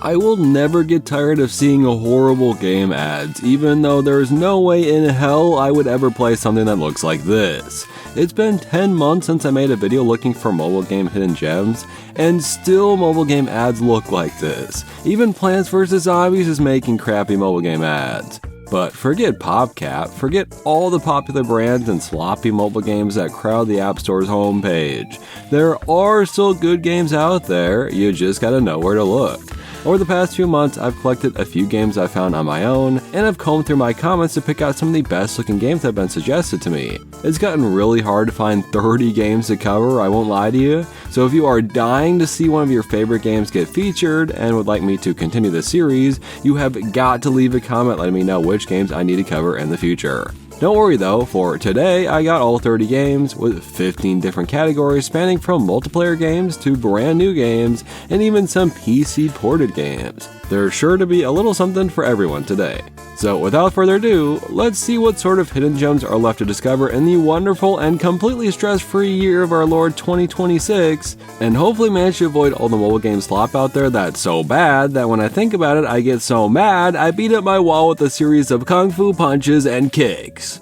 I will never get tired of seeing horrible game ads, even though there's no way in hell I would ever play something that looks like this. It's been 10 months since I made a video looking for mobile game hidden gems, and still mobile game ads look like this. Even Plants vs. Zombies is making crappy mobile game ads. But forget PopCap, forget all the popular brands and sloppy mobile games that crowd the App Store's homepage. There are still good games out there, you just gotta know where to look. Over the past few months, I've collected a few games I found on my own, and I've combed through my comments to pick out some of the best looking games that have been suggested to me. It's gotten really hard to find 30 games to cover, I won't lie to you, so if you are dying to see one of your favorite games get featured and would like me to continue the series, you have got to leave a comment letting me know which games I need to cover in the future. Don't worry though, for today I got all 30 games with 15 different categories spanning from multiplayer games to brand new games and even some PC ported games. There's sure to be a little something for everyone today. So without further ado, let's see what sort of hidden gems are left to discover in the wonderful and completely stress-free year of our Lord 2026, and hopefully manage to avoid all the mobile game slop out there that's so bad that when I think about it I get so mad I beat up my wall with a series of kung fu punches and kicks.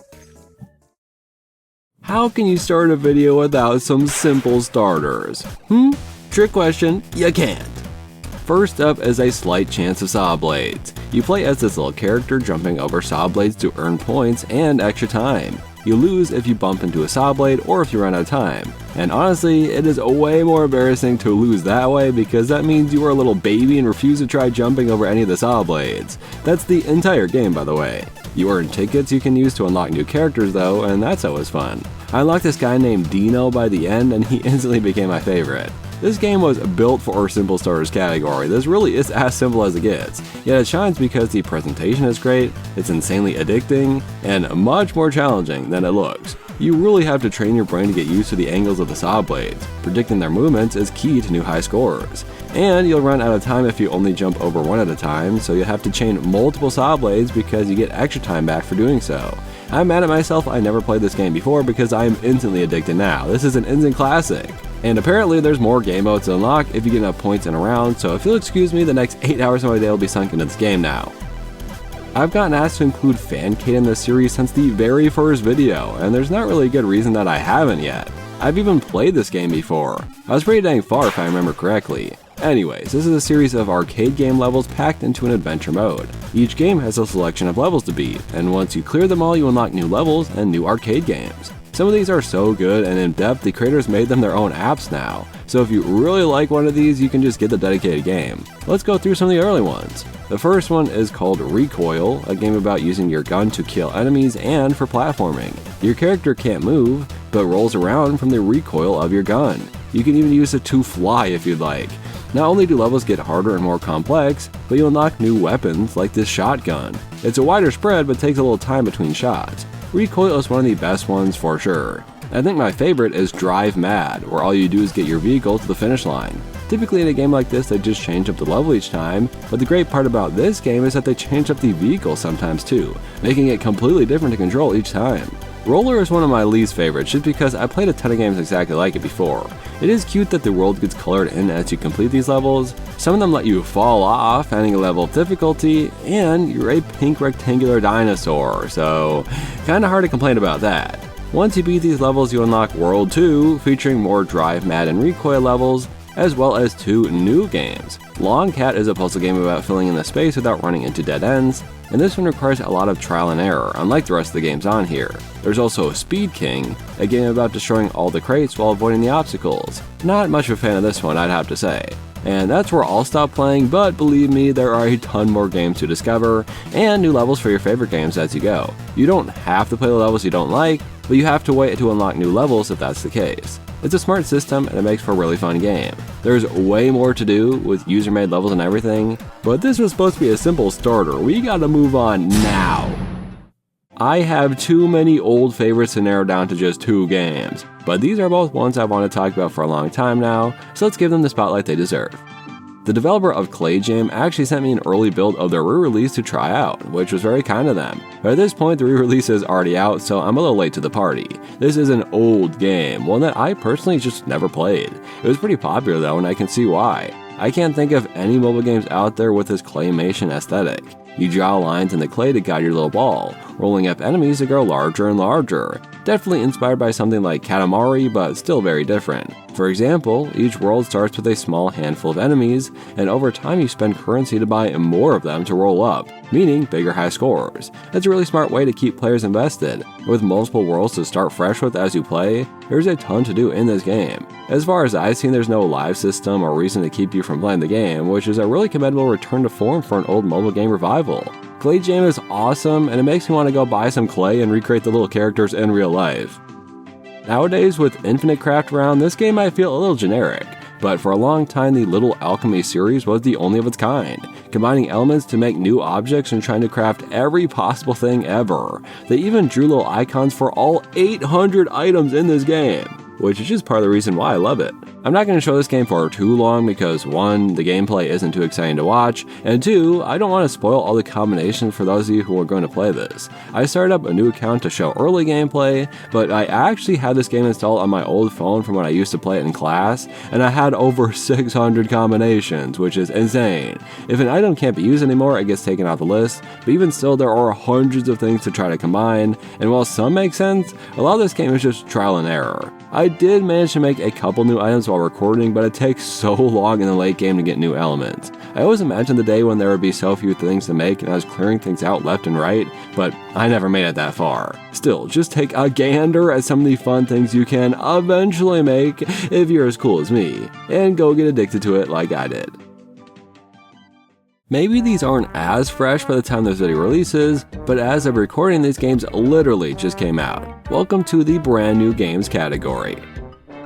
How can you start a video without some simple starters? Trick question, you can't. First up is a Slight Chance of Sawblades. You play as this little character jumping over Sawblades to earn points and extra time. You lose if you bump into a Sawblade or if you run out of time. And honestly, it is way more embarrassing to lose that way because that means you are a little baby and refuse to try jumping over any of the Sawblades. That's the entire game, by the way. You earn tickets you can use to unlock new characters though, and that's always fun. I unlocked this guy named Dino by the end and he instantly became my favorite. This game was built for our simple starters category. This really is as simple as it gets, yet it shines because the presentation is great, it's insanely addicting, and much more challenging than it looks. You really have to train your brain to get used to the angles of the Sawblades. Predicting their movements is key to new high scores. And you'll run out of time if you only jump over one at a time, so you'll have to chain multiple Sawblades because you get extra time back for doing so. I'm mad at myself I never played this game before because I am instantly addicted now. This is an instant classic. And apparently there's more game modes to unlock if you get enough points in a round, so if you'll excuse me, the next 8 hours of my day will be sunk into this game now. I've gotten asked to include Fancade in this series since the very first video, and there's not really a good reason that I haven't yet. I've even played this game before. I was pretty dang far if I remember correctly. Anyways, this is a series of arcade game levels packed into an adventure mode. Each game has a selection of levels to beat, and once you clear them all you unlock new levels and new arcade games. Some of these are so good and in-depth the creators made them their own apps now, so if you really like one of these you can just get the dedicated game. Let's go through some of the early ones. The first one is called Recoil, a game about using your gun to kill enemies and for platforming. Your character can't move, but rolls around from the recoil of your gun. You can even use it to fly if you'd like. Not only do levels get harder and more complex, but you unlock new weapons like this shotgun. It's a wider spread but takes a little time between shots. Recoil is one of the best ones for sure. I think my favorite is Drive Mad, where all you do is get your vehicle to the finish line. Typically in a game like this they just change up the level each time, but the great part about this game is that they change up the vehicle sometimes too, making it completely different to control each time. Roller is one of my least favorites just because I played a ton of games exactly like it before. It is cute that the world gets colored in as you complete these levels. Some of them let you fall off, adding a level of difficulty, and you're a pink rectangular dinosaur, so kinda hard to complain about that. Once you beat these levels you unlock World 2, featuring more Drive Mad and Recoil levels, as well as 2 new games. Long Cat is a puzzle game about filling in the space without running into dead ends, and this one requires a lot of trial and error, unlike the rest of the games on here. There's also Speed King, a game about destroying all the crates while avoiding the obstacles. Not much of a fan of this one, I'd have to say. And that's where I'll stop playing, but believe me, there are a ton more games to discover, and new levels for your favorite games as you go. You don't have to play the levels you don't like, but you have to wait to unlock new levels if that's the case. It's a smart system and it makes for a really fun game. There's way more to do with user-made levels and everything, but this was supposed to be a simple starter. We gotta move on now. I have too many old favorites to narrow down to just 2 games, but these are both ones I've wanted to talk about for a long time now, so let's give them the spotlight they deserve. The developer of Clay Jam actually sent me an early build of their re-release to try out, which was very kind of them. But at this point the re-release is already out, so I'm a little late to the party. This is an old game, one that I personally just never played. It was pretty popular though, and I can see why. I can't think of any mobile games out there with this claymation aesthetic. You draw lines in the clay to guide your little ball, rolling up enemies to grow larger and larger. Definitely inspired by something like Katamari, but still very different. For example, each world starts with a small handful of enemies, and over time you spend currency to buy more of them to roll up, meaning bigger high scores. That's a really smart way to keep players invested. With multiple worlds to start fresh with as you play, there's a ton to do in this game. As far as I've seen, there's no live system or reason to keep you from playing the game, which is a really commendable return to form for an old mobile game revival. Clay Jam is awesome, and it makes me want to go buy some clay and recreate the little characters in real life. Nowadays, with infinite craft around, this game might feel a little generic, but for a long time the Little Alchemy series was the only of its kind, combining elements to make new objects and trying to craft every possible thing ever. They even drew little icons for all 800 items in this game, which is just part of the reason why I love it. I'm not going to show this game for too long because 1, the gameplay isn't too exciting to watch, and 2, I don't want to spoil all the combinations for those of you who are going to play this. I started up a new account to show early gameplay, but I actually had this game installed on my old phone from when I used to play it in class, and I had over 600 combinations, which is insane. If an item can't be used anymore, it gets taken off the list, but even still there are hundreds of things to try to combine, and while some make sense, a lot of this game is just trial and error. I did manage to make a couple new items while recording, but it takes so long in the late game to get new elements. I always imagined the day when there would be so few things to make and I was clearing things out left and right, but I never made it that far. Still, just take a gander at some of the fun things you can eventually make if you're as cool as me, and go get addicted to it like I did. Maybe these aren't as fresh by the time this video releases, but as of recording, these games literally just came out. Welcome to the brand new games category.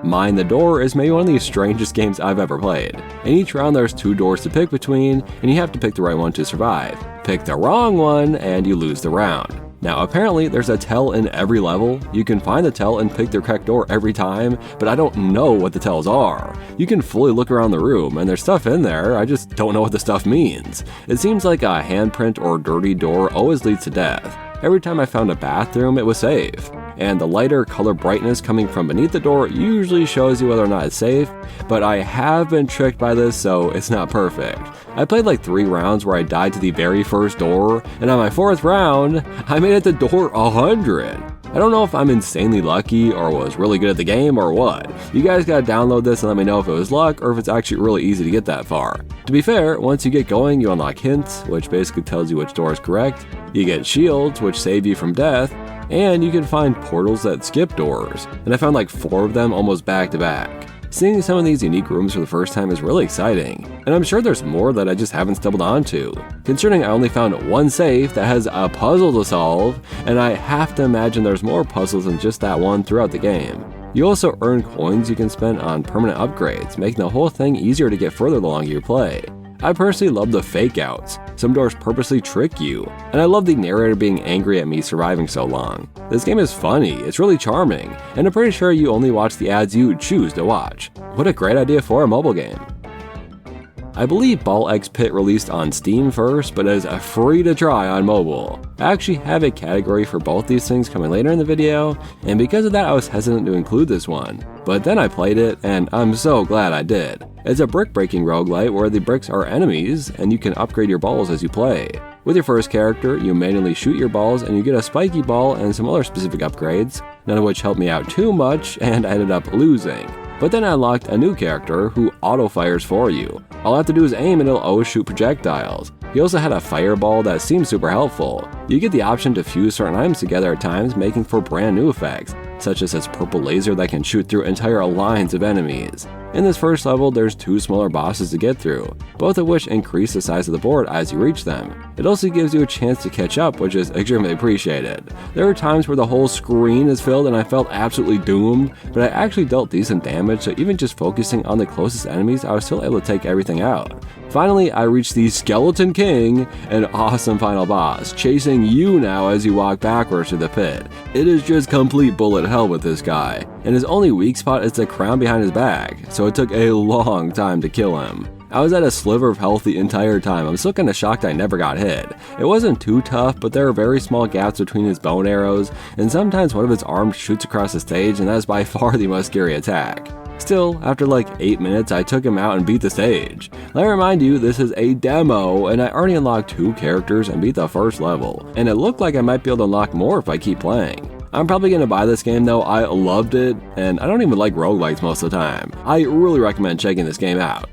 Mind the Door is maybe one of the strangest games I've ever played. In each round there's 2 doors to pick between, and you have to pick the right one to survive. Pick the wrong one, and you lose the round. Now apparently there's a tell in every level. You can find the tell and pick the correct door every time, but I don't know what the tells are. You can fully look around the room and there's stuff in there, I just don't know what the stuff means. It seems like a handprint or dirty door always leads to death. Every time I found a bathroom, it was safe. And the lighter color brightness coming from beneath the door usually shows you whether or not it's safe, but I have been tricked by this, so it's not perfect. I played like 3 rounds where I died to the very first door, and on my 4th round, I made it to door 100. I don't know if I'm insanely lucky or was really good at the game or what. You guys gotta download this and let me know if it was luck or if it's actually really easy to get that far. To be fair, once you get going, you unlock hints, which basically tells you which door is correct. You get shields, which save you from death, and you can find portals that skip doors, and I found like 4 of them almost back to back. Seeing some of these unique rooms for the first time is really exciting, and I'm sure there's more that I just haven't stumbled onto, considering I only found 1 safe that has a puzzle to solve, and I have to imagine there's more puzzles than just that one throughout the game. You also earn coins you can spend on permanent upgrades, making the whole thing easier to get further the longer you play. I personally love the fake outs. Some doors purposely trick you, and I love the narrator being angry at me surviving so long. This game is funny, it's really charming, and I'm pretty sure you only watch the ads you choose to watch. What a great idea for a mobile game. I believe Ball X Pit released on Steam first, but is free to try on mobile. I actually have a category for both these things coming later in the video, and because of that I was hesitant to include this one. But then I played it, and I'm so glad I did. It's a brick-breaking roguelite where the bricks are enemies, and you can upgrade your balls as you play. With your first character, you manually shoot your balls and you get a spiky ball and some other specific upgrades, none of which helped me out too much, and I ended up losing. But then I unlocked a new character who auto-fires for you. All I have to do is aim and it'll always shoot projectiles. He also had a fireball that seems super helpful. You get the option to fuse certain items together at times, making for brand new effects, such as this purple laser that can shoot through entire lines of enemies. In this first level, there's 2 smaller bosses to get through, both of which increase the size of the board as you reach them. It also gives you a chance to catch up, which is extremely appreciated. There are times where the whole screen is filled and I felt absolutely doomed, but I actually dealt decent damage, so even just focusing on the closest enemies, I was still able to take everything out. Finally, I reached the Skeleton King, an awesome final boss, chasing you now as you walk backwards to the pit. It is just complete bullet hell with this guy, and his only weak spot is the crown behind his back, so it took a long time to kill him. I was at a sliver of health the entire time. I'm still kinda shocked I never got hit. It wasn't too tough, but there are very small gaps between his bone arrows, and sometimes one of his arms shoots across the stage, and that is by far the most scary attack. Still, after like 8 minutes, I took him out and beat the stage. Let me remind you, this is a demo, and I already unlocked 2 characters and beat the first level, and it looked like I might be able to unlock more if I keep playing. I'm probably going to buy this game though, I loved it, and I don't even like roguelikes most of the time. I really recommend checking this game out.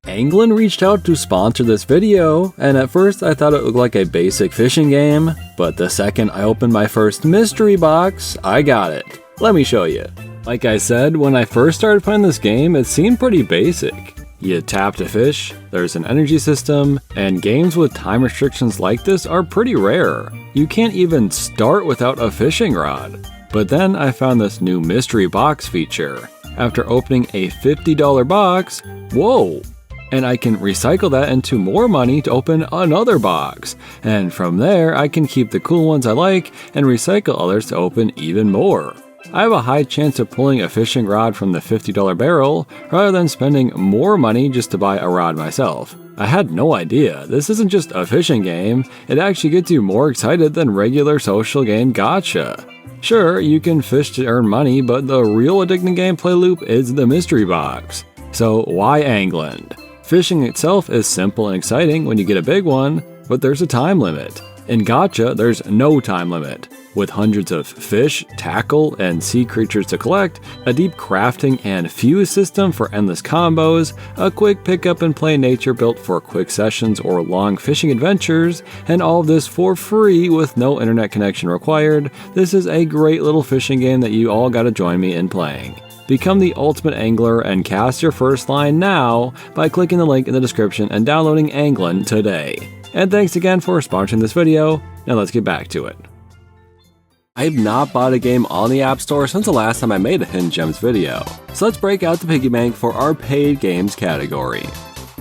Anglin reached out to sponsor this video, and at first I thought it looked like a basic fishing game, but the second I opened my first mystery box, I got it. Let me show you. Like I said, when I first started playing this game, it seemed pretty basic. You tap to fish, there's an energy system, and games with time restrictions like this are pretty rare. You can't even start without a fishing rod. But then I found this new mystery box feature. After opening a $50 box, whoa! And I can recycle that into more money to open another box. And from there, I can keep the cool ones I like and recycle others to open even more. I have a high chance of pulling a fishing rod from the $50 barrel rather than spending more money just to buy a rod myself. I had no idea, this isn't just a fishing game, it actually gets you more excited than regular social game gacha. Sure, you can fish to earn money, but the real addicting gameplay loop is the mystery box. So why Anglin? Fishing itself is simple and exciting when you get a big one, but there's a time limit. In gacha, there's no time limit. With hundreds of fish, tackle, and sea creatures to collect, a deep crafting and fuse system for endless combos, a quick pick up and play nature built for quick sessions or long fishing adventures, and all of this for free with no internet connection required, this is a great little fishing game that you all gotta join me in playing. Become the ultimate angler and cast your first line now by clicking the link in the description and downloading Anglin today. And thanks again for sponsoring this video, now let's get back to it. I have not bought a game on the App Store since the last time I made a Hidden Gems video, so let's break out the piggy bank for our paid games category.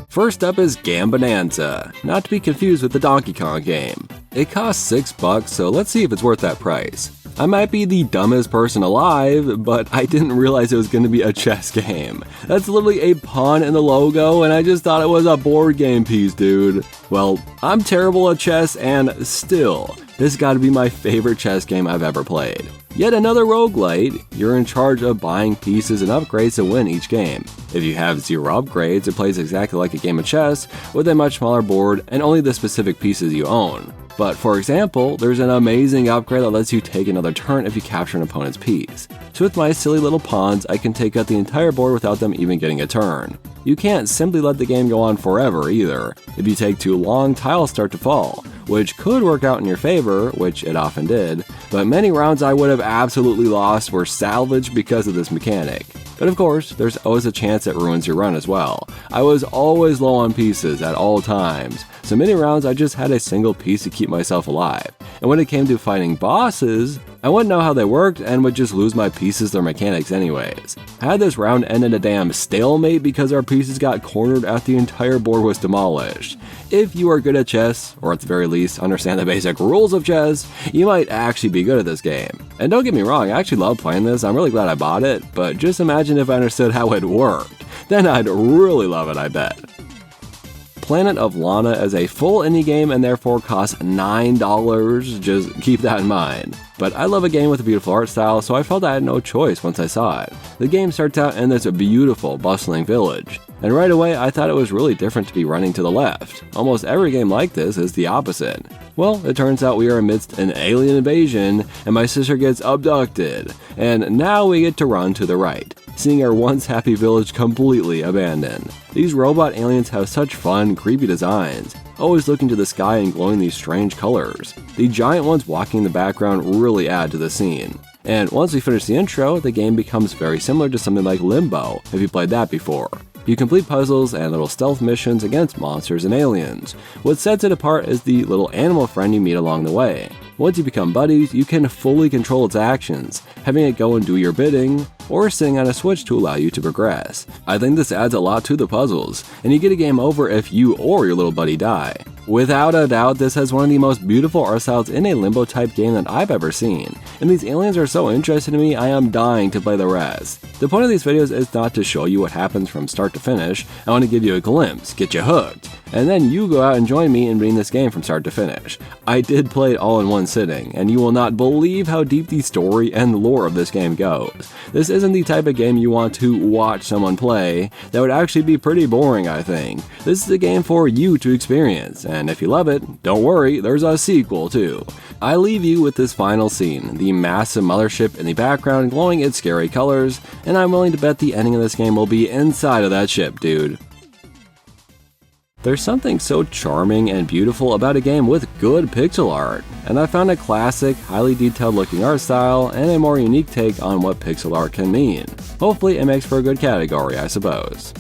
First up is Gambonanza, not to be confused with the Donkey Kong game. It costs $6, so let's see if it's worth that price. I might be the dumbest person alive, but I didn't realize it was going to be a chess game. That's literally a pawn in the logo, and I just thought it was a board game piece, dude. Well, I'm terrible at chess, and still, this got to be my favorite chess game I've ever played. Yet another roguelite, you're in charge of buying pieces and upgrades to win each game. If you have 0 upgrades, it plays exactly like a game of chess, with a much smaller board and only the specific pieces you own. But for example, there's an amazing upgrade that lets you take another turn if you capture an opponent's piece. So with my silly little pawns, I can take out the entire board without them even getting a turn. You can't simply let the game go on forever either. If you take too long, tiles start to fall, which could work out in your favor, which it often did, but many rounds I would have absolutely lost were salvaged because of this mechanic. But of course, there's always a chance it ruins your run as well. I was always low on pieces at all times, so many rounds I just had a single piece to keep myself alive. And when it came to fighting bosses, I wouldn't know how they worked and would just lose my pieces or mechanics anyways. I had this round end in a damn stalemate because our pieces got cornered after the entire board was demolished. If you are good at chess, or at the very least understand the basic rules of chess, you might actually be good at this game. And don't get me wrong, I actually love playing this, I'm really glad I bought it, but just imagine if I understood how it worked. Then I'd really love it, I bet. Planet of Lana is a full indie game and therefore costs $9, just keep that in mind. But I love a game with a beautiful art style, so I felt I had no choice once I saw it. The game starts out in this beautiful, bustling village, and right away I thought it was really different to be running to the left. Almost every game like this is the opposite. Well, it turns out we are amidst an alien invasion, and my sister gets abducted, and now we get to run to the right, seeing our once happy village completely abandoned. These robot aliens have such fun, creepy designs, always looking to the sky and glowing these strange colors. The giant ones walking in the background really add to the scene. And once we finish the intro, the game becomes very similar to something like Limbo, if you played that before. You complete puzzles and little stealth missions against monsters and aliens. What sets it apart is the little animal friend you meet along the way. Once you become buddies, you can fully control its actions, having it go and do your bidding, or sitting on a switch to allow you to progress. I think this adds a lot to the puzzles, and you get a game over if you or your little buddy die. Without a doubt, this has one of the most beautiful art styles in a Limbo type game that I've ever seen, and these aliens are so interesting to me I am dying to play the rest. The point of these videos is not to show you what happens from start to finish, I want to give you a glimpse, get you hooked. and then you go out and join me in beating this game from start to finish. I did play it all in one sitting, and you will not believe how deep the story and lore of this game goes. This isn't the type of game you want to watch someone play. That would actually be pretty boring, I think. This is a game for you to experience, and if you love it, don't worry, there's a sequel too. I leave you with this final scene, the massive mothership in the background glowing its scary colors, and I'm willing to bet the ending of this game will be inside of that ship, dude. There's something so charming and beautiful about a game with good pixel art, and I found a classic, highly detailed looking art style and a more unique take on what pixel art can mean. Hopefully it makes for a good category, I suppose.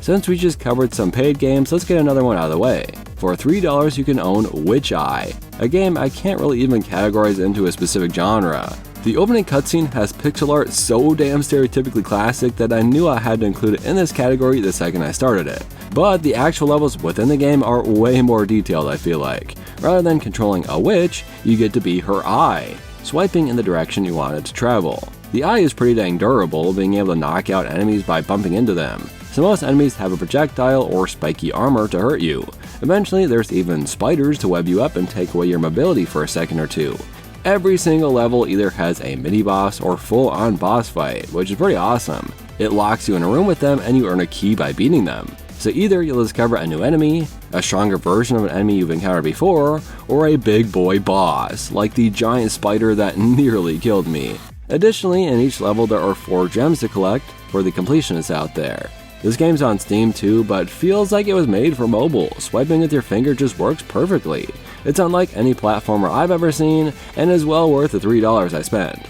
Since we just covered some paid games, let's get another one out of the way. For $3 you can own Witch Eye, a game I can't really even categorize into a specific genre. The opening cutscene has pixel art so damn stereotypically classic that I knew I had to include it in this category the second I started it. But the actual levels within the game are way more detailed, I feel like. Rather than controlling a witch, you get to be her eye, swiping in the direction you want it to travel. The eye is pretty dang durable, being able to knock out enemies by bumping into them. So most enemies have a projectile or spiky armor to hurt you. Eventually there's even spiders to web you up and take away your mobility for a second or two. Every single level either has a mini-boss or full-on boss fight, which is pretty awesome. It locks you in a room with them and you earn a key by beating them. So either you'll discover a new enemy, a stronger version of an enemy you've encountered before, or a big boy boss, like the giant spider that nearly killed me. Additionally, in each level there are 4 gems to collect for the completionists out there. This game's on Steam too, but feels like it was made for mobile. Swiping with your finger just works perfectly. It's unlike any platformer I've ever seen, and is well worth the $3 I spent.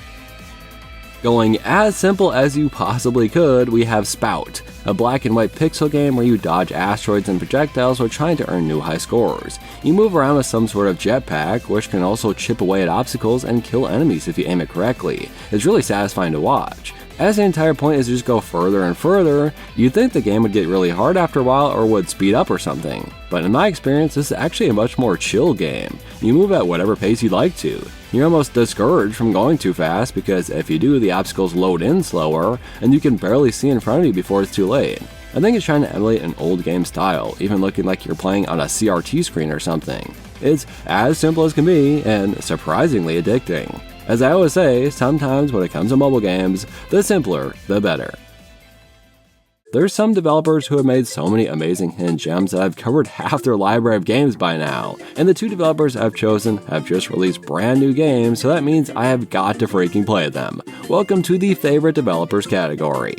Going as simple as you possibly could, we have Spout, a black and white pixel game where you dodge asteroids and projectiles while trying to earn new high scores. You move around with some sort of jetpack, which can also chip away at obstacles and kill enemies if you aim it correctly. It's really satisfying to watch. As the entire point is to just go further and further, you'd think the game would get really hard after a while or would speed up or something. But in my experience, this is actually a much more chill game. You move at whatever pace you'd like to. You're almost discouraged from going too fast because if you do, the obstacles load in slower and you can barely see in front of you before it's too late. I think it's trying to emulate an old game style, even looking like you're playing on a CRT screen or something. It's as simple as can be and surprisingly addicting. As I always say, sometimes when it comes to mobile games, the simpler, the better. There's some developers who have made so many amazing hidden gems that I've covered half their library of games by now, and the 2 developers I've chosen have just released brand new games, so that means I have got to freaking play them. Welcome to the favorite developers category.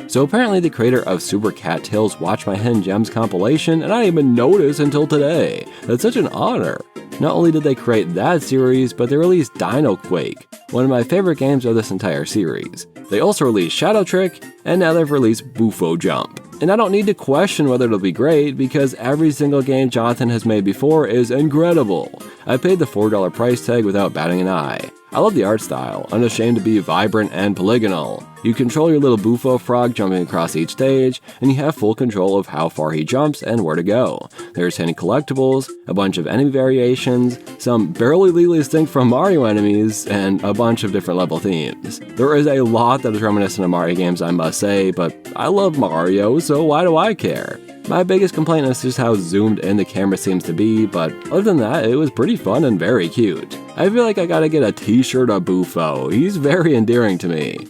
So apparently the creator of Super Cat Tails watched my Hidden Gems compilation and I didn't even notice until today. That's such an honor. Not only did they create that series, but they released Dino Quake, one of my favorite games of this entire series. They also released Shadow Trick, and now they've released Bufo Jump. And I don't need to question whether it'll be great because every single game Jonathan has made before is incredible. I paid the $4 price tag without batting an eye. I love the art style, unashamed to be vibrant and polygonal. You control your little Bufo frog jumping across each stage, and you have full control of how far he jumps and where to go. There's hidden collectibles, a bunch of enemy variations, some barely legally distinct from Mario enemies, and a bunch of different level themes. There is a lot that is reminiscent of Mario games, I must say, but I love Mario, so why do I care? My biggest complaint is just how zoomed in the camera seems to be, but other than that, it was pretty fun and very cute. I feel like I gotta get a t-shirt of Bufo, he's very endearing to me.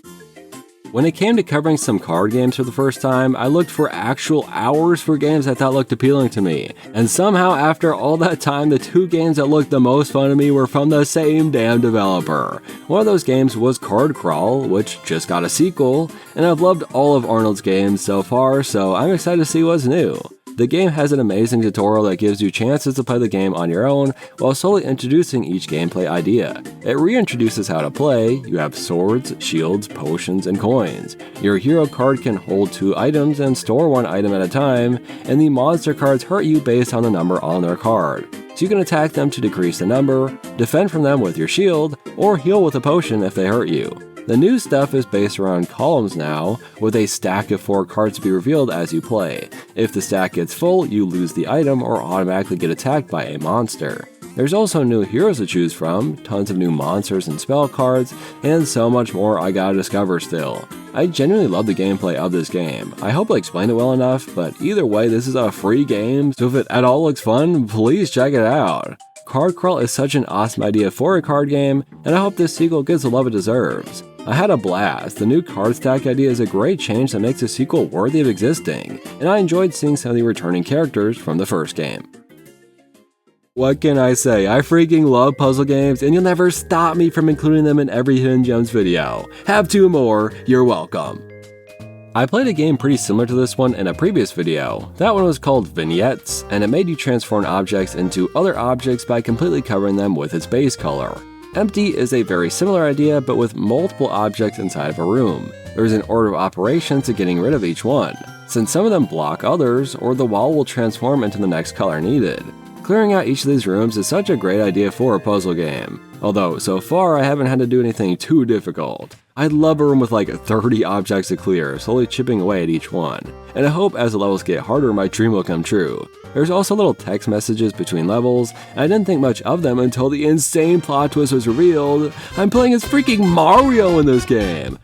When it came to covering some card games for the first time, I looked for actual hours for games I thought looked appealing to me. And somehow after all that time, the 2 games that looked the most fun to me were from the same damn developer. One of those games was Card Crawl, which just got a sequel, and I've loved all of Arnold's games so far, so I'm excited to see what's new. The game has an amazing tutorial that gives you chances to play the game on your own while slowly introducing each gameplay idea. It reintroduces how to play. You have swords, shields, potions, and coins. Your hero card can hold 2 items and store 1 item at a time, and the monster cards hurt you based on the number on their card. So you can attack them to decrease the number, defend from them with your shield, or heal with a potion if they hurt you. The new stuff is based around columns now, with a stack of 4 cards to be revealed as you play. If the stack gets full, you lose the item or automatically get attacked by a monster. There's also new heroes to choose from, tons of new monsters and spell cards, and so much more I gotta discover still. I genuinely love the gameplay of this game. I hope I explained it well enough, but either way, this is a free game, so if it at all looks fun, please check it out. Card Crawl is such an awesome idea for a card game, and I hope this sequel gets the love it deserves. I had a blast. The new card stack idea is a great change that makes the sequel worthy of existing, and I enjoyed seeing some of the returning characters from the first game. What can I say? I freaking love puzzle games, and you'll never stop me from including them in every Hidden Gems video. Have 2 more, you're welcome. I played a game pretty similar to this one in a previous video. That one was called Vignettes, and it made you transform objects into other objects by completely covering them with its base color. Empty is a very similar idea, but with multiple objects inside of a room. There's an order of operations to getting rid of each one, since some of them block others, or the wall will transform into the next color needed. Clearing out each of these rooms is such a great idea for a puzzle game, although so far I haven't had to do anything too difficult. I'd love a room with like 30 objects to clear, slowly chipping away at each one, and I hope as the levels get harder my dream will come true. There's also little text messages between levels, and I didn't think much of them until the insane plot twist was revealed. I'm playing as freaking Mario in this game!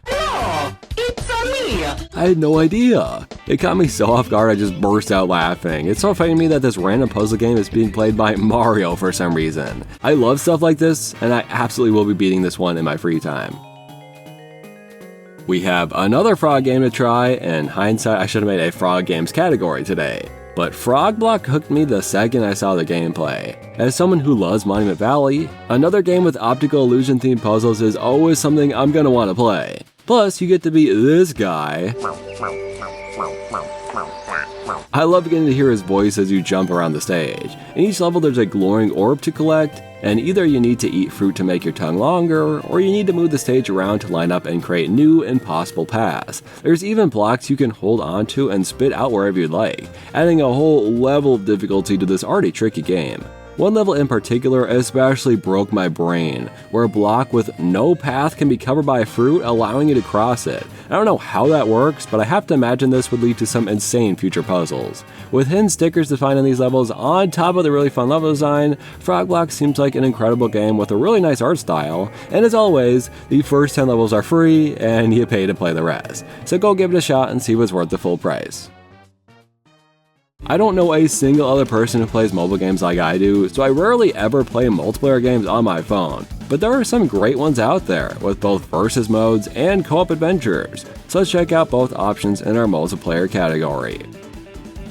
I had no idea. It caught me so off guard I just burst out laughing. It's so funny to me that this random puzzle game is being played by Mario for some reason. I love stuff like this, and I absolutely will be beating this one in my free time. We have another frog game to try, and in hindsight I should have made a frog games category today. But Frog Block hooked me the second I saw the gameplay. As someone who loves Monument Valley, another game with optical illusion themed puzzles is always something I'm gonna want to play. Plus, you get to be this guy. I love getting to hear his voice as you jump around the stage. In each level there's a glowing orb to collect, and either you need to eat fruit to make your tongue longer, or you need to move the stage around to line up and create new impossible paths. There's even blocks you can hold onto and spit out wherever you'd like, adding a whole level of difficulty to this already tricky game. One level in particular especially broke my brain, where a block with no path can be covered by a fruit, allowing you to cross it. I don't know how that works, but I have to imagine this would lead to some insane future puzzles. With hidden stickers to find in these levels on top of the really fun level design, Frog Block seems like an incredible game with a really nice art style, and as always, the first 10 levels are free and you pay to play the rest. So go give it a shot and see what's worth the full price. I don't know a single other person who plays mobile games like I do, so I rarely ever play multiplayer games on my phone. But there are some great ones out there, with both versus modes and co-op adventures, so let's check out both options in our multiplayer category.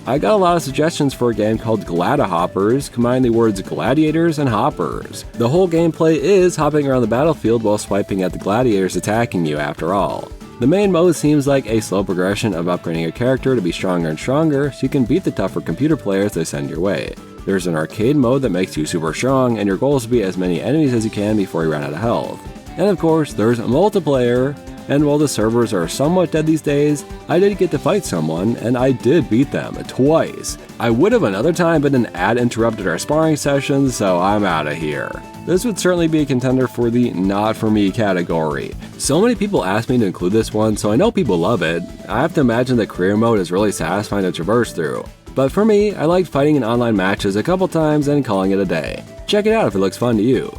I got a lot of suggestions for a game called Gladihoppers, combining the words gladiators and hoppers. The whole gameplay is hopping around the battlefield while swiping at the gladiators attacking you after all. The main mode seems like a slow progression of upgrading a character to be stronger and stronger so you can beat the tougher computer players they send your way. There's an arcade mode that makes you super strong, and your goal is to beat as many enemies as you can before you run out of health. And of course, there's multiplayer, and while the servers are somewhat dead these days, I did get to fight someone, and I did beat them twice. I would have another time, but an ad interrupted our sparring sessions, so I'm out of here. This would certainly be a contender for the not for me category. So many people ask me to include this one, so I know people love it. I have to imagine that career mode is really satisfying to traverse through. But for me, I liked fighting in online matches a couple times and calling it a day. Check it out if it looks fun to you.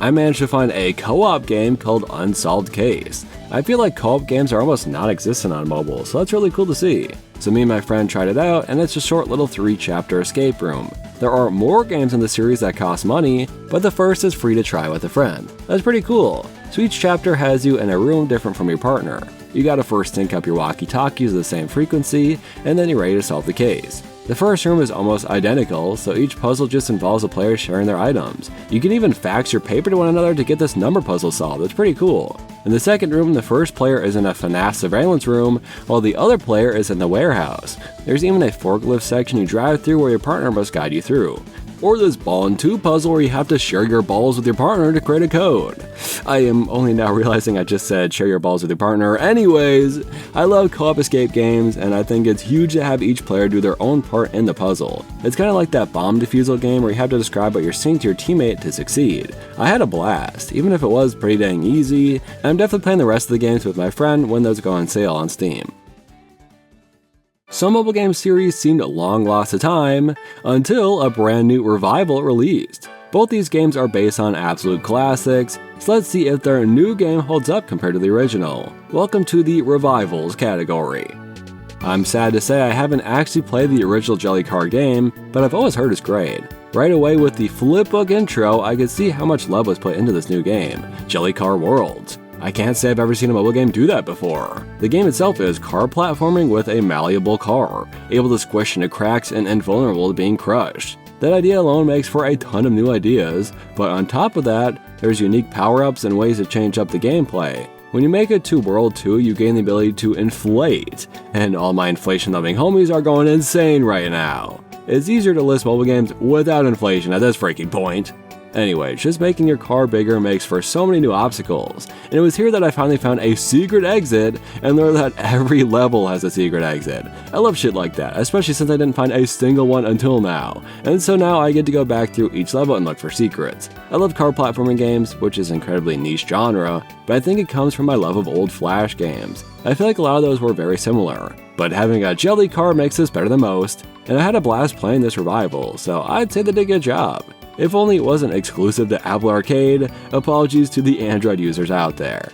I managed to find a co-op game called Unsolved Case. I feel like co-op games are almost non-existent on mobile, so that's really cool to see. So me and my friend tried it out, and it's a short little 3-chapter escape room. There are more games in the series that cost money, but the first is free to try with a friend. That's pretty cool. So each chapter has you in a room different from your partner. You gotta first sync up your walkie-talkies to the same frequency, and then you're ready to solve the case. The first room is almost identical, so each puzzle just involves the players sharing their items. You can even fax your paper to one another to get this number puzzle solved. It's pretty cool. In the second room, the first player is in a FNAF surveillance room, while the other player is in the warehouse. There's even a forklift section you drive through where your partner must guide you through. Or this ball and tube puzzle where you have to share your balls with your partner to create a code. I am only now realizing I just said share your balls with your partner. Anyways, I love co-op escape games, and I think it's huge to have each player do their own part in the puzzle. It's kind of like that bomb defusal game where you have to describe what you're saying to your teammate to succeed. I had a blast, even if it was pretty dang easy, and I'm definitely playing the rest of the games with my friend when those go on sale on Steam. Some mobile game series seemed long lost to time until a brand new revival released. Both these games are based on absolute classics, so let's see if their new game holds up compared to the original. Welcome to the Revivals category. I'm sad to say I haven't actually played the original JellyCar game, but I've always heard it's great. Right away with the flipbook intro, I could see how much love was put into this new game, JellyCar Worlds. I can't say I've ever seen a mobile game do that before. The game itself is car platforming with a malleable car, able to squish into cracks and invulnerable to being crushed. That idea alone makes for a ton of new ideas, but on top of that, there's unique power-ups and ways to change up the gameplay. When you make it to World 2, you gain the ability to inflate, and all my inflation-loving homies are going insane right now. It's easier to list mobile games without inflation at this freaking point. Anyway, just making your car bigger makes for so many new obstacles, and it was here that I finally found a secret exit and learned that every level has a secret exit. I love shit like that, especially since I didn't find a single one until now, and so now I get to go back through each level and look for secrets. I love car platforming games, which is an incredibly niche genre, but I think it comes from my love of old Flash games. I feel like a lot of those were very similar, but having a JellyCar makes this better than most, and I had a blast playing this revival, so I'd say they did a good job. If only it wasn't exclusive to Apple Arcade, apologies to the Android users out there.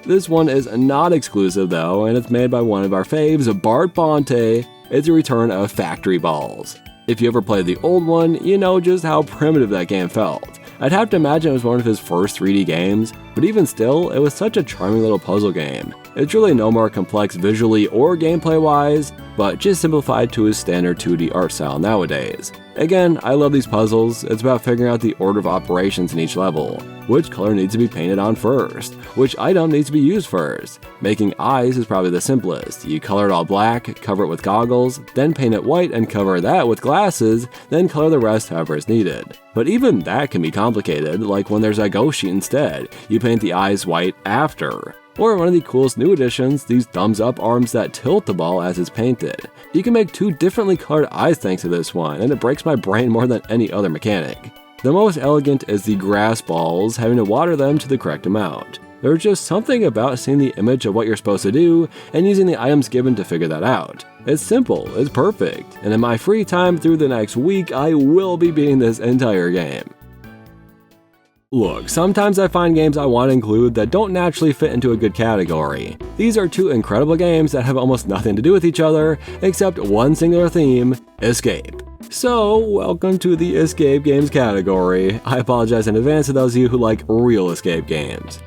This one is not exclusive though, and it's made by one of our faves, Bart Bonte. It's a return of Factory Balls. If you ever played the old one, you know just how primitive that game felt. I'd have to imagine it was one of his first 3D games, but even still, it was such a charming little puzzle game. It's really no more complex visually or gameplay wise, but just simplified to his standard 2D art style nowadays. Again, I love these puzzles. It's about figuring out the order of operations in each level. Which color needs to be painted on first? Which item needs to be used first? Making eyes is probably the simplest. You color it all black, cover it with goggles, then paint it white and cover that with glasses, then color the rest however is needed. But even that can be complicated, like when there's a ghost sheet instead. You paint the eyes white after. Or one of the coolest new additions, these thumbs up arms that tilt the ball as it's painted. You can make 2 differently colored eyes thanks to this one, and it breaks my brain more than any other mechanic. The most elegant is the grass balls, having to water them to the correct amount. There's just something about seeing the image of what you're supposed to do and using the items given to figure that out. It's simple, it's perfect, and in my free time through the next week, I will be beating this entire game. Look, sometimes I find games I want to include that don't naturally fit into a good category. These are 2 incredible games that have almost nothing to do with each other, except one singular theme, escape. So, welcome to the escape games category. I apologize in advance to those of you who like real escape games.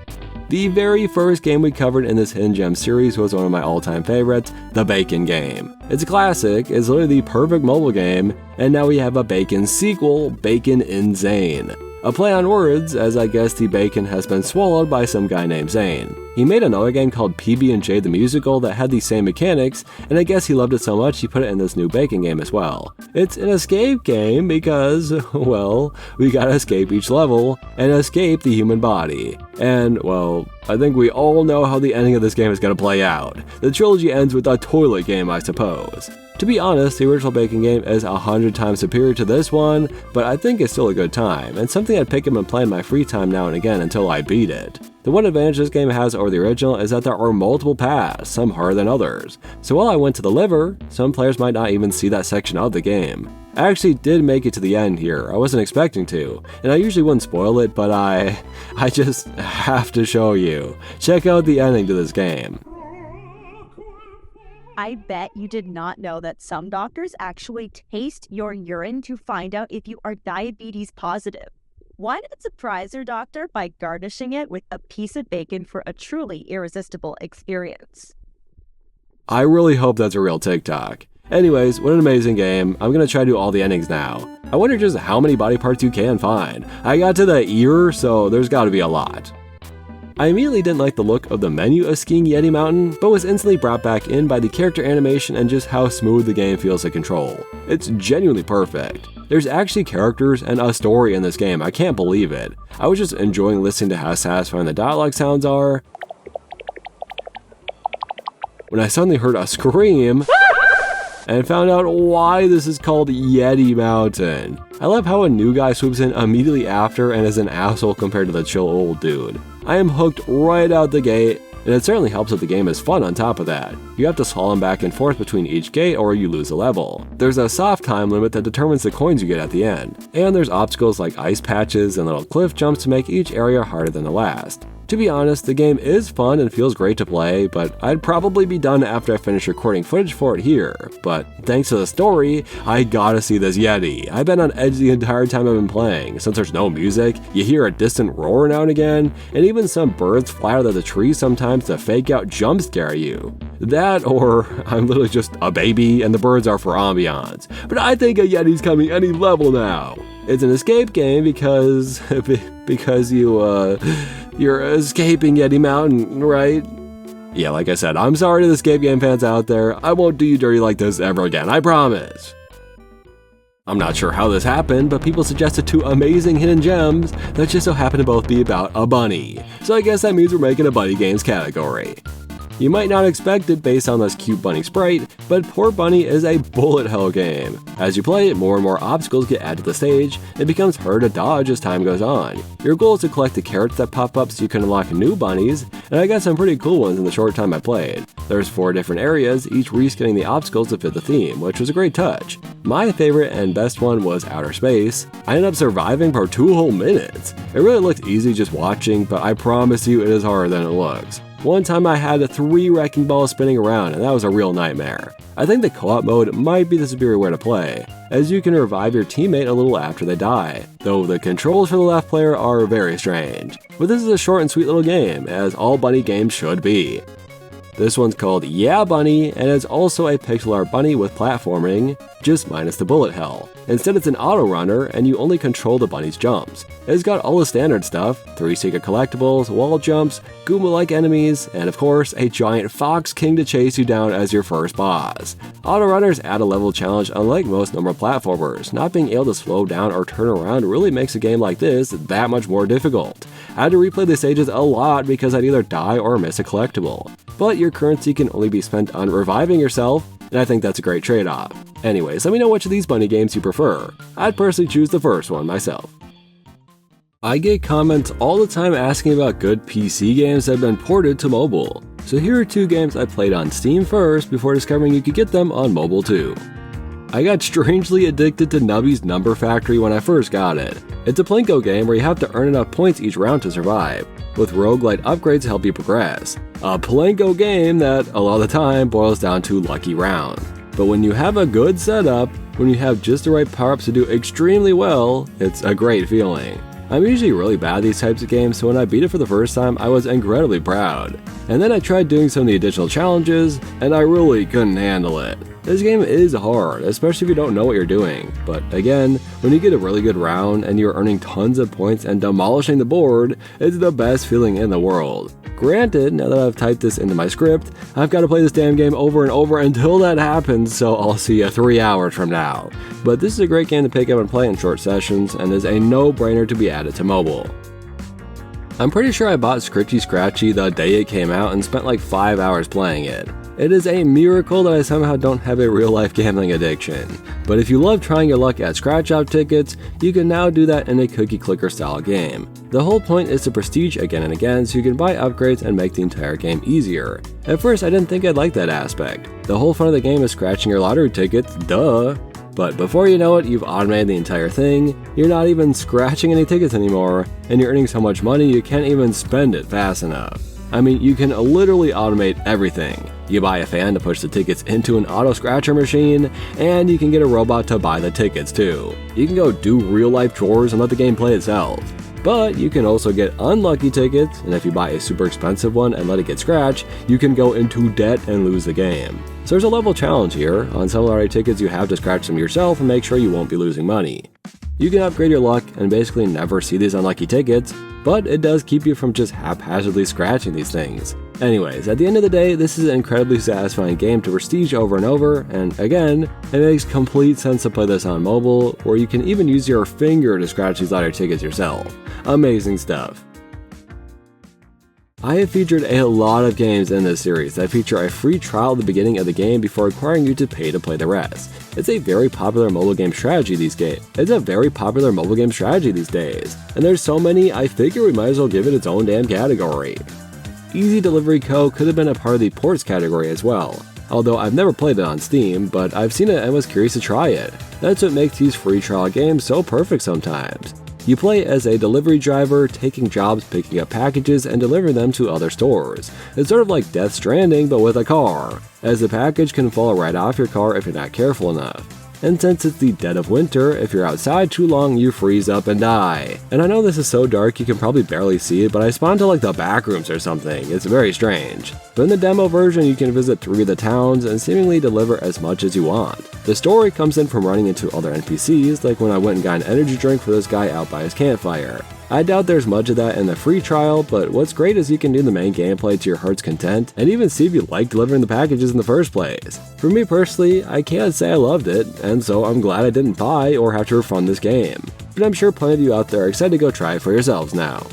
The very first game we covered in this Hidden Gem series was one of my all-time favorites, the Bacon game. It's a classic, it's literally the perfect mobile game, and now we have a Bacon sequel, Bacon In Zane. A play on words, as I guess the bacon has been swallowed by some guy named Zane. He made another game called PB&J the Musical that had the same mechanics, and I guess he loved it so much he put it in this new bacon game as well. It's an escape game because, well, we gotta escape each level and escape the human body. And, well, I think we all know how the ending of this game is gonna play out. The trilogy ends with a toilet game, I suppose. To be honest, the original Bacon game is 100 times superior to this one, but I think it's still a good time, and something I'd pick up and play in my free time now and again until I beat it. The one advantage this game has over the original is that there are multiple paths, some harder than others. So while I went to the liver, some players might not even see that section of the game. I actually did make it to the end here, I wasn't expecting to, and I usually wouldn't spoil it, but I just have to show you. Check out the ending to this game. I bet you did not know that some doctors actually taste your urine to find out if you are diabetes positive. Why not surprise your doctor by garnishing it with a piece of bacon for a truly irresistible experience? I really hope that's a real TikTok. Anyways, what an amazing game. I'm gonna try to do all the endings now. I wonder just how many body parts you can find. I got to the ear, so there's gotta be a lot. I immediately didn't like the look of the menu of skiing Yeti Mountain, but was instantly brought back in by the character animation and just how smooth the game feels to control. It's genuinely perfect. There's actually characters and a story in this game, I can't believe it. I was just enjoying listening to how satisfying the dialogue sounds are, when I suddenly heard a scream and found out why this is called Yeti Mountain. I love how a new guy swoops in immediately after and is an asshole compared to the chill old dude. I am hooked right out the gate, and it certainly helps if the game is fun on top of that. You have to slalom back and forth between each gate or you lose a level. There's a soft time limit that determines the coins you get at the end, and there's obstacles like ice patches and little cliff jumps to make each area harder than the last. To be honest, the game is fun and feels great to play, but I'd probably be done after I finish recording footage for it here. But thanks to the story, I gotta see this Yeti. I've been on edge the entire time I've been playing. Since there's no music, you hear a distant roar now and again, and even some birds fly out of the trees sometimes to fake out jump scare you. That, or I'm literally just a baby and the birds are for ambiance. But I think a Yeti's coming any level now. It's an escape game because you're escaping Yeti Mountain, right? Yeah, like I said, I'm sorry to the escape game fans out there. I won't do you dirty like this ever again, I promise. I'm not sure how this happened, but people suggested 2 amazing hidden gems that just so happen to both be about a bunny. So I guess that means we're making a bunny games category. You might not expect it based on this cute bunny sprite, but Poor Bunny is a bullet hell game. As you play it, more and more obstacles get added to the stage, and it becomes harder to dodge as time goes on. Your goal is to collect the carrots that pop up so you can unlock new bunnies, and I got some pretty cool ones in the short time I played. There's 4 different areas, each reskinning the obstacles to fit the theme, which was a great touch. My favorite and best one was outer space. I ended up surviving for 2 whole minutes. It really looked easy just watching, but I promise you it is harder than it looks. One time I had 3 wrecking balls spinning around, and that was a real nightmare. I think the co-op mode might be the superior way to play, as you can revive your teammate a little after they die, though the controls for the left player are very strange. But this is a short and sweet little game, as all bunny games should be. This one's called Yeah Bunny, and is also a pixel art bunny with platforming, just minus the bullet hell. Instead it's an auto runner, and you only control the bunny's jumps. It's got all the standard stuff, 3 secret collectibles, wall jumps, Goomba-like enemies, and of course, a giant fox king to chase you down as your first boss. Auto runners add a level challenge unlike most normal platformers. Not being able to slow down or turn around really makes a game like this that much more difficult. I had to replay the stages a lot because I'd either die or miss a collectible. But your currency can only be spent on reviving yourself, and I think that's a great trade-off. Anyways, let me know which of these bunny games you prefer. I'd personally choose the first one myself. I get comments all the time asking about good PC games that have been ported to mobile. So here are 2 games I played on Steam first before discovering you could get them on mobile too. I got strangely addicted to Nubby's Number Factory when I first got it. It's a plinko game where you have to earn enough points each round to survive, with roguelite upgrades to help you progress. A plinko game that, a lot of the time, boils down to lucky rounds. But when you have a good setup, when you have just the right power-ups to do extremely well, it's a great feeling. I'm usually really bad at these types of games, so when I beat it for the first time, I was incredibly proud. And then I tried doing some of the additional challenges, and I really couldn't handle it. This game is hard, especially if you don't know what you're doing. But again, when you get a really good round and you're earning tons of points and demolishing the board, it's the best feeling in the world. Granted, now that I've typed this into my script, I've got to play this damn game over and over until that happens, so I'll see you 3 hours from now. But this is a great game to pick up and play in short sessions, and is a no-brainer to be added to mobile. I'm pretty sure I bought Scritchy Scratchy the day it came out and spent like 5 hours playing it. It is a miracle that I somehow don't have a real-life gambling addiction. But if you love trying your luck at scratch-out tickets, you can now do that in a cookie clicker style game. The whole point is to prestige again and again so you can buy upgrades and make the entire game easier. At first I didn't think I'd like that aspect. The whole fun of the game is scratching your lottery tickets, duh. But before you know it, you've automated the entire thing, you're not even scratching any tickets anymore, and you're earning so much money you can't even spend it fast enough. I mean, you can literally automate everything. You buy a fan to push the tickets into an auto scratcher machine, and you can get a robot to buy the tickets too. You can go do real life chores and let the game play itself. But you can also get unlucky tickets, and if you buy a super expensive one and let it get scratched, you can go into debt and lose the game. So there's a level challenge here. On some lottery tickets you have to scratch them yourself and make sure you won't be losing money. You can upgrade your luck and basically never see these unlucky tickets, but it does keep you from just haphazardly scratching these things. Anyways, at the end of the day, this is an incredibly satisfying game to prestige over and over, and again, it makes complete sense to play this on mobile, where you can even use your finger to scratch these lottery tickets yourself. Amazing stuff. I have featured a lot of games in this series that feature a free trial at the beginning of the game before requiring you to pay to play the rest. It's a very popular mobile game strategy these days. And there's so many, I figure we might as well give it its own damn category. Easy Delivery Co. could have been a part of the ports category as well. Although I've never played it on Steam, but I've seen it and was curious to try it. That's what makes these free trial games so perfect sometimes. You play as a delivery driver, taking jobs picking up packages and delivering them to other stores. It's sort of like Death Stranding but with a car, as the package can fall right off your car if you're not careful enough. And since it's the dead of winter, if you're outside too long, you freeze up and die. And I know this is so dark you can probably barely see it, but I spawned to like the back rooms or something. It's very strange. But in the demo version, you can visit 3 of the towns and seemingly deliver as much as you want. The story comes in from running into other NPCs, like when I went and got an energy drink for this guy out by his campfire. I doubt there's much of that in the free trial, but what's great is you can do the main gameplay to your heart's content, and even see if you like delivering the packages in the first place. For me personally, I can't say I loved it, and so I'm glad I didn't buy or have to refund this game. But I'm sure plenty of you out there are excited to go try it for yourselves now.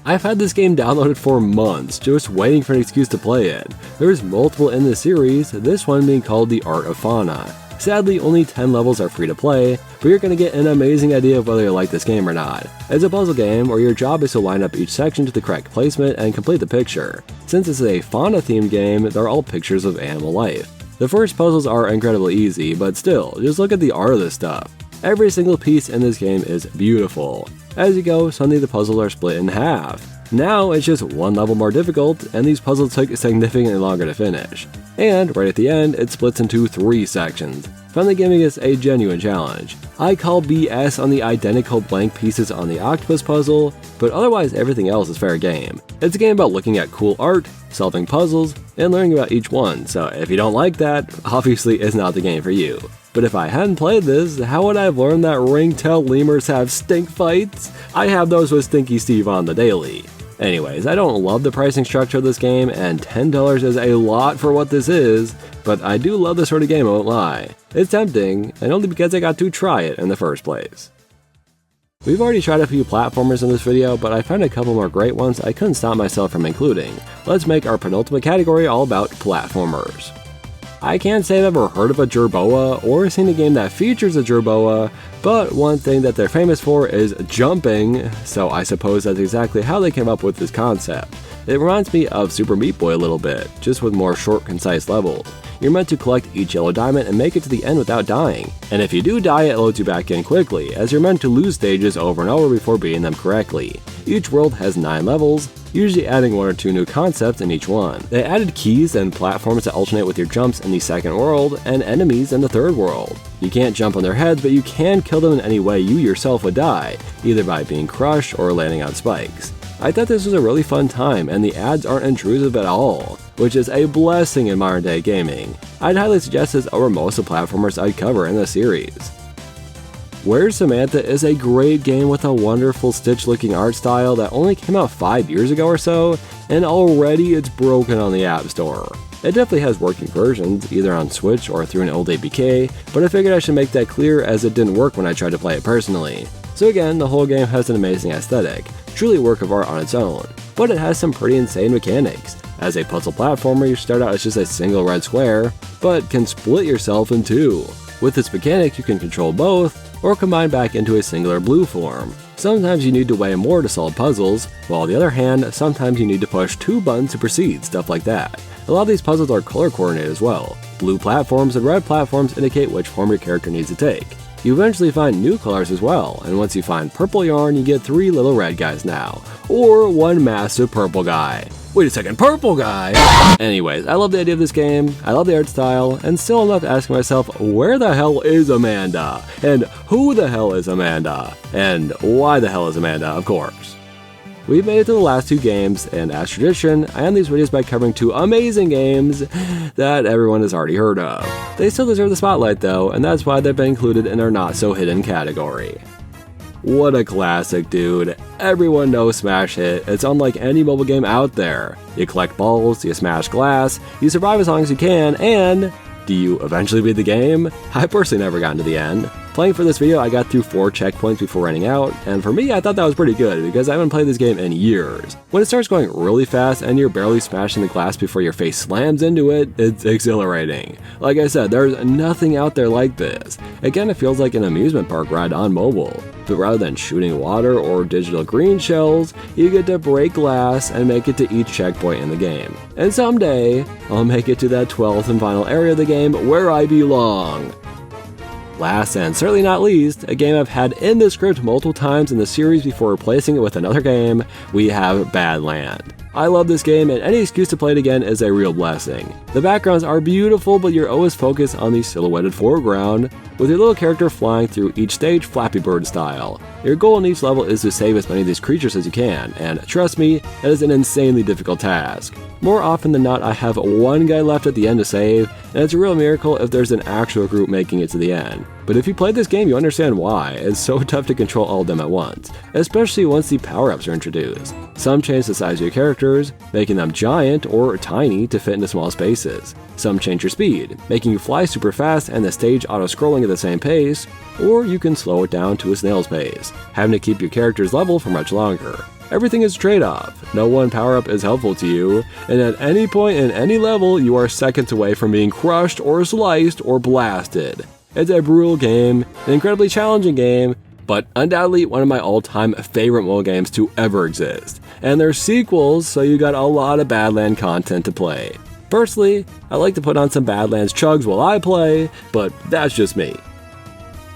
I've had this game downloaded for months, just waiting for an excuse to play it. There's multiple in the series, this one being called The Art of Fauna. Sadly, only 10 levels are free to play, but you're going to get an amazing idea of whether you like this game or not. It's a puzzle game where your job is to line up each section to the correct placement and complete the picture. Since it's a fauna-themed game, they're all pictures of animal life. The first puzzles are incredibly easy, but still, just look at the art of this stuff. Every single piece in this game is beautiful. As you go, suddenly the puzzles are split in half. Now it's just one level more difficult, and these puzzles took significantly longer to finish. And right at the end, it splits into 3 sections, finally giving us a genuine challenge. I call BS on the identical blank pieces on the octopus puzzle, but otherwise everything else is fair game. It's a game about looking at cool art, solving puzzles, and learning about each one, so if you don't like that, obviously it's not the game for you. But if I hadn't played this, how would I have learned that ringtail lemurs have stink fights? I have those with Stinky Steve on the daily. Anyways, I don't love the pricing structure of this game, and $10 is a lot for what this is, but I do love this sort of game, I won't lie. It's tempting, and only because I got to try it in the first place. We've already tried a few platformers in this video, but I found a couple more great ones I couldn't stop myself from including. Let's make our penultimate category all about platformers. I can't say I've ever heard of a Jerboa or seen a game that features a Jerboa, but one thing that they're famous for is jumping, so I suppose that's exactly how they came up with this concept. It reminds me of Super Meat Boy a little bit, just with more short, concise levels. You're meant to collect each yellow diamond and make it to the end without dying, and if you do die, it loads you back in quickly, as you're meant to lose stages over and over before beating them correctly. Each world has 9 levels, usually adding 1 or 2 new concepts in each one. They added keys and platforms to alternate with your jumps in the second world, and enemies in the third world. You can't jump on their heads, but you can kill them in any way you yourself would die, either by being crushed or landing on spikes. I thought this was a really fun time, and the ads aren't intrusive at all, which is a blessing in modern day gaming. I'd highly suggest this over most of the platformers I'd cover in the series. Where's Samantha is a great game with a wonderful Stitch-looking art style that only came out 5 years ago or so, and already it's broken on the App Store. It definitely has working versions, either on Switch or through an old APK, but I figured I should make that clear as it didn't work when I tried to play it personally. So again, the whole game has an amazing aesthetic, truly a work of art on its own, but it has some pretty insane mechanics. As a puzzle platformer, you start out as just a single red square, but can split yourself in 2. With this mechanic, you can control both, or combine back into a singular blue form. Sometimes you need to weigh more to solve puzzles, while on the other hand, sometimes you need to push 2 buttons to proceed, stuff like that. A lot of these puzzles are color coordinated as well. Blue platforms and red platforms indicate which form your character needs to take. You eventually find new colors as well, and once you find purple yarn, you get 3 little red guys now, or 1 massive purple guy. Wait a second, purple guy! Anyways, I love the idea of this game, I love the art style, and still I'm left asking myself, where the hell is Amanda? And who the hell is Amanda? And why the hell is Amanda, of course. We've made it to the last 2 games, and as tradition, I end these videos by covering 2 amazing games that everyone has already heard of. They still deserve the spotlight though, and that's why they've been included in our not so hidden category. What a classic, dude. Everyone knows Smash Hit. It's unlike any mobile game out there. You collect balls, you smash glass, you survive as long as you can, and do you eventually beat the game? I personally never got to the end. Playing for this video, I got through 4 checkpoints before running out, and for me, I thought that was pretty good because I haven't played this game in years. When it starts going really fast and you're barely smashing the glass before your face slams into it, it's exhilarating. Like I said, there's nothing out there like this. It kind of feels like an amusement park ride on mobile. But rather than shooting water or digital green shells, you get to break glass and make it to each checkpoint in the game. And someday, I'll make it to that 12th and final area of the game where I belong. Last and certainly not least, a game I've had in the script multiple times in the series before replacing it with another game, we have Badland. I love this game, and any excuse to play it again is a real blessing. The backgrounds are beautiful, but you're always focused on the silhouetted foreground, with your little character flying through each stage Flappy Bird style. Your goal in each level is to save as many of these creatures as you can, and trust me, that is an insanely difficult task. More often than not, I have one guy left at the end to save, and it's a real miracle if there's an actual group making it to the end. But if you played this game, you understand why. It's so tough to control all of them at once, especially once the power-ups are introduced. Some change the size of your characters, making them giant or tiny to fit into small spaces. Some change your speed, making you fly super fast and the stage auto-scrolling at the same pace, or you can slow it down to a snail's pace, having to keep your character's level for much longer. Everything is a trade-off. No one power-up is helpful to you, and at any point in any level, you are seconds away from being crushed or sliced or blasted. It's a brutal game, an incredibly challenging game, but undoubtedly one of my all-time favorite mobile games to ever exist. And there's sequels, so you got a lot of Badland content to play. Personally, I like to put on some Badlands chugs while I play, but that's just me.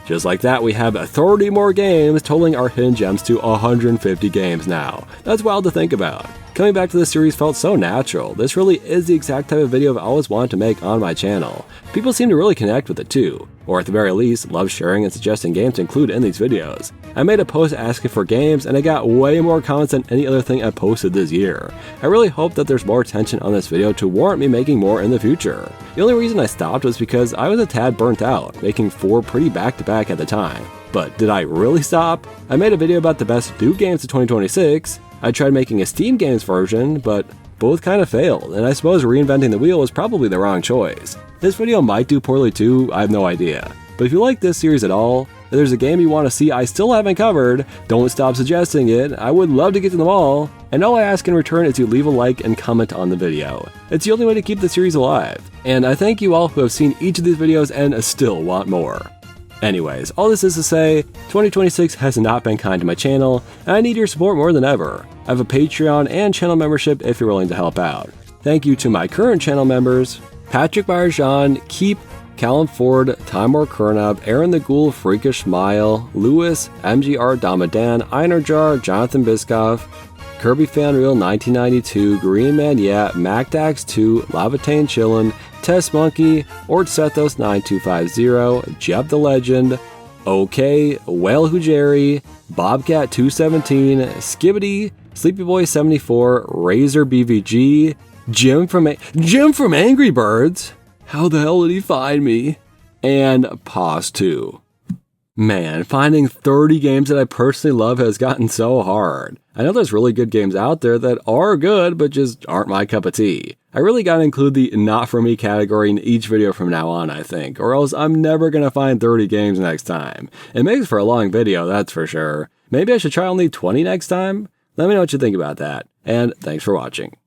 Just like that, we have 30 more games, totaling our hidden gems to 150 games now. That's wild to think about. Coming back to this series felt so natural. This really is the exact type of video I've always wanted to make on my channel. People seem to really connect with it too, or at the very least, love sharing and suggesting games to include in these videos. I made a post asking for games, and I got way more comments than any other thing I posted this year. I really hope that there's more attention on this video to warrant me making more in the future. The only reason I stopped was because I was a tad burnt out, making 4 pretty back-to-back at the time. But did I really stop? I made a video about the best new games of 2026, I tried making a Steam Games version, but both kind of failed, and I suppose reinventing the wheel was probably the wrong choice. This video might do poorly too, I have no idea. But if you like this series at all, if there's a game you want to see I still haven't covered, don't stop suggesting it. I would love to get to them all, and all I ask in return is you leave a like and comment on the video. It's the only way to keep the series alive. And I thank you all who have seen each of these videos and still want more. Anyways, all this is to say, 2026 has not been kind to my channel, and I need your support more than ever. I have a Patreon and channel membership if you're willing to help out. Thank you to my current channel members, Patrick Byerjean, Keep, Callum Ford, Timur Kernab, Aaron the Ghoul, Freakish Smile, Lewis, MGR Damadan, Einerjar, Jonathan Biscoff, Kirby Fanreal 1992, Green Man Yeah, MacDax2, Lavatane Chillin', Test Monkey, Ortsethos 9250, Jeb the Legend, OK, Whale Hujeri, Bobcat 217, Skibbity, Sleepy Boy 74, Razor BVG, Jim from Angry Birds. How the hell did he find me? And Pause 2. Man, finding 30 games that I personally love has gotten so hard. I know there's really good games out there that are good, but just aren't my cup of tea. I really gotta include the not for me category in each video from now on, I think, or else I'm never gonna find 30 games next time. It makes for a long video, that's for sure. Maybe I should try only 20 next time? Let me know what you think about that, and thanks for watching.